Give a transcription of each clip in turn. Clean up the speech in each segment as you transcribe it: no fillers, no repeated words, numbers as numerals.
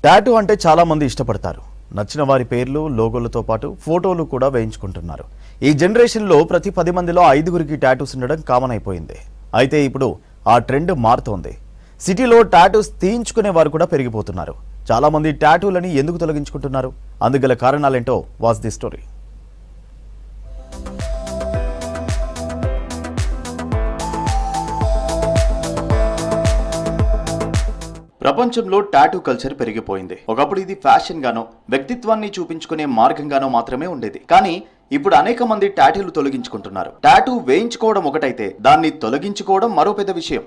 Tattoo అంటే చాలా మంది ఇష్టపడతారు. నచ్చిన వారి పేర్లు, లోగోలతో పాటు ఫోటోలు కూడా వేయించుకుంటున్నారు. ఈ జనరేషన్లో ప్రతి 10 మందిలో 5గురికి టాటూస్ ఉండడం కామన్ అయిపోయింది. అయితే ఇప్పుడు ఆ ట్రెండ్ మారుతోంది. సిటీలో టాటూస్ తీయించుకునే వారు కూడా పెరిగిపోతున్నారు. చాలా మంది టాటూలని ఎందుకు తొలగించుకుంటున్నారు? అందుగల కారణాలేంటో వాచ్ ది స్టోరీ. ప్రపంచంలో టాటూ కల్చర్ పెరిగిపోయింది. ఒకప్పుడు ఇది ఫ్యాషన్ గానో, వ్యక్తిత్వాన్ని చూపించుకునే మార్గంగానో మాత్రమే ఉండేది. కానీ ఇప్పుడు అనేక మంది టాటూలు తొలగించుకుంటున్నారు. టాటూ వేయించుకోవడం ఒకటైతే దాన్ని తొలగించుకోవడం మరో పెద్ద విషయం.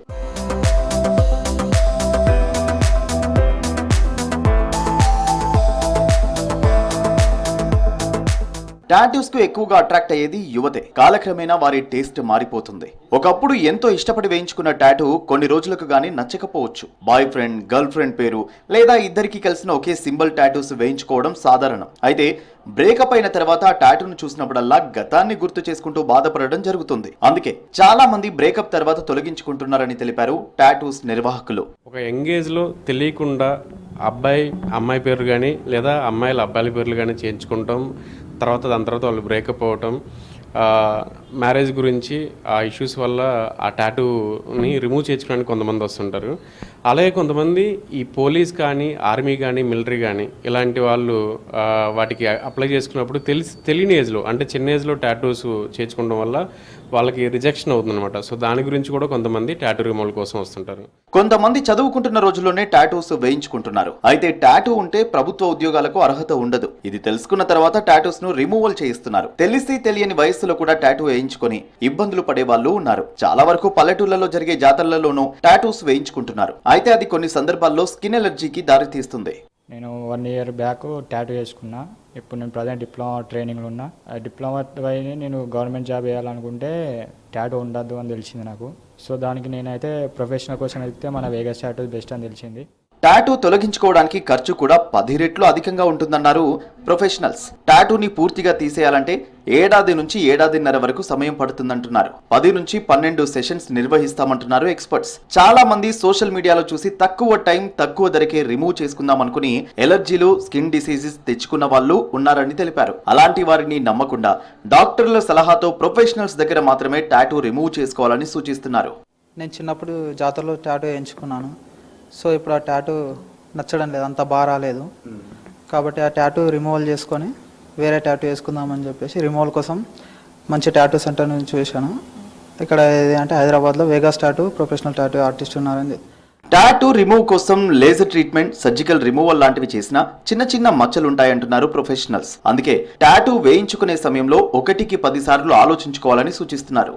టాటూస్ కు ఎక్కువగా అట్రాక్ట్ అయ్యేది యువతే. కాలక్రమేణా వారి టేస్ట్ మారిపోతుంది. ఒకప్పుడు ఎంతో ఇష్టపడి వేయించుకున్న టాటూ కొన్ని రోజులకు గానీ నచ్చకపోవచ్చు. బాయ్ ఫ్రెండ్, గర్ల్ ఫ్రెండ్ పేరు లేదా ఇద్దరికి కలిసిన ఒకే సింబల్ టాటూస్ వేయించుకోవడం సాధారణం. అయితే బ్రేకప్ అయిన తర్వాత ఆ టాటూను చూసినప్పుడల్లా గతాన్ని గుర్తు చేసుకుంటూ బాధపడడం జరుగుతుంది. అందుకే చాలా మంది బ్రేకప్ తర్వాత తొలగించుకుంటున్నారని తెలిపారు టాటూస్ నిర్వాహకులు. ఒక యంగేజ్ లో తెలియకుండా అమ్మాయి పేర్లు కానీ లేదా అమ్మాయిల అబ్బాయిల పేర్లు కానీ చేయించుకుంటాం. దాని తర్వాత వాళ్ళు బ్రేకప్ అవ్వటం, మ్యారేజ్ గురించి ఆ ఇష్యూస్ వల్ల ఆ టాటూని రిమూవ్ చేసుకోవడానికి కొంతమంది వస్తుంటారు. అలాగే కొంతమంది ఈ పోలీస్ కానీ, ఆర్మీ కానీ, మిలిటరీ కానీ ఇలాంటి వాళ్ళు వాటికి అప్లై చేసుకున్నప్పుడు తెలియని ఏజ్లో, అంటే చిన్న ఏజ్లో టాటూస్ చేయించుకోవడం వల్ల వాళ్ళకి రిజెక్షన్ అవుతుందన్నమాట. సో దాని గురించి కూడా కొంతమంది టాటూ రిమూవల్ కోసం వస్తుంటారు. కొంతమంది చదువుకుంటున్న రోజుల్లోనే టాటూస్ వేయించుకుంటున్నారు. అయితే టాటూ ఉంటే ప్రభుత్వ ఉద్యోగాలకు అర్హత ఉండదు. ఇది తెలుసుకున్న తర్వాత టాటూస్ ను రిమూవల్ చేయిస్తున్నారు. తెలిసి తెలియని వయస్సులో కూడా టాటూ వేయించుకొని ఇబ్బందులు పడే వాళ్ళు ఉన్నారు. చాలా వరకు పల్లెటూళ్లలో జరిగే జాతరలలోనూ టాటూస్ వేయించుకుంటున్నారు. అయితే అది కొన్ని సందర్భాల్లో స్కిన్ ఎలర్జీకి దారితీస్తుంది. నేను 1 year బ్యాక్ టాటూ వేసుకున్నా. ఇప్పుడు నేను ప్రజెంట్ డిప్లొమా ట్రైనింగ్లో ఉన్నా. డిప్లొమా పైన నేను గవర్నమెంట్ జాబ్ వేయాలనుకుంటే టాటూ ఉండద్దు అని తెలిసింది నాకు. సో దానికి నేనైతే ప్రొఫెషనల్ కోసం వెళ్తే మన వేగస్ టాటూ బెస్ట్ అని తెలిసింది. టాటూ తొలగించుకోవడానికి ఖర్చు కూడా 10 రెట్లు అధికంగా ఉంటుందన్నారు ప్రొఫెషనల్స్. టాటూని పూర్తిగా తీసేయాలంటే 1 ఏడాది నుంచి 1.5 ఏడాది వరకు సమయం పడుతుందంటున్నారు. 10 నుంచి 12 సెషన్స్ నిర్వహిస్తామంటున్నారు ఎక్స్పర్ట్స్. చాలా మంది సోషల్ మీడియాలో చూసి తక్కువ టైం, తక్కువ ధరకే రిమూవ్ చేసుకుందాం అనుకుని ఎలర్జీలు, స్కిన్ డిసీజెస్ తెచ్చుకున్న వాళ్ళు ఉన్నారని తెలిపారు. అలాంటి వారిని నమ్మకుండా డాక్టర్ల సలహాతో ప్రొఫెషనల్స్ దగ్గర మాత్రమే టాటూ రిమూవ్ చేసుకోవాలని సూచిస్తున్నారు. నేను చిన్నప్పుడు జాతరలో టాటూ వేయించుకున్నాను. సో ఇప్పుడు ఆ టాటూ నచ్చడం లేదు, అంత బాగా రాలేదు. కాబట్టి ఆ టాటూ రిమూవల్ చేసుకొని వేరే టాటూ వేసుకుందామని చెప్పేసి రిమూవల్ కోసం మంచి టాటూ సెంటర్ నుంచి చూశాను. ఇక్కడ అంటే హైదరాబాద్లో Vegas tattoo professional tattoo artist ఉన్నారని. టాటూ రిమూవ్ కోసం లేజర్ ట్రీట్మెంట్, సర్జికల్ రిమూవల్ లాంటివి చేసినా చిన్న చిన్న మచ్చలుంటాయంటున్నారు ప్రొఫెషనల్స్. అందుకే టాటూ వేయించుకునే సమయంలో 1కి 10 సార్లు ఆలోచించుకోవాలని సూచిస్తున్నారు.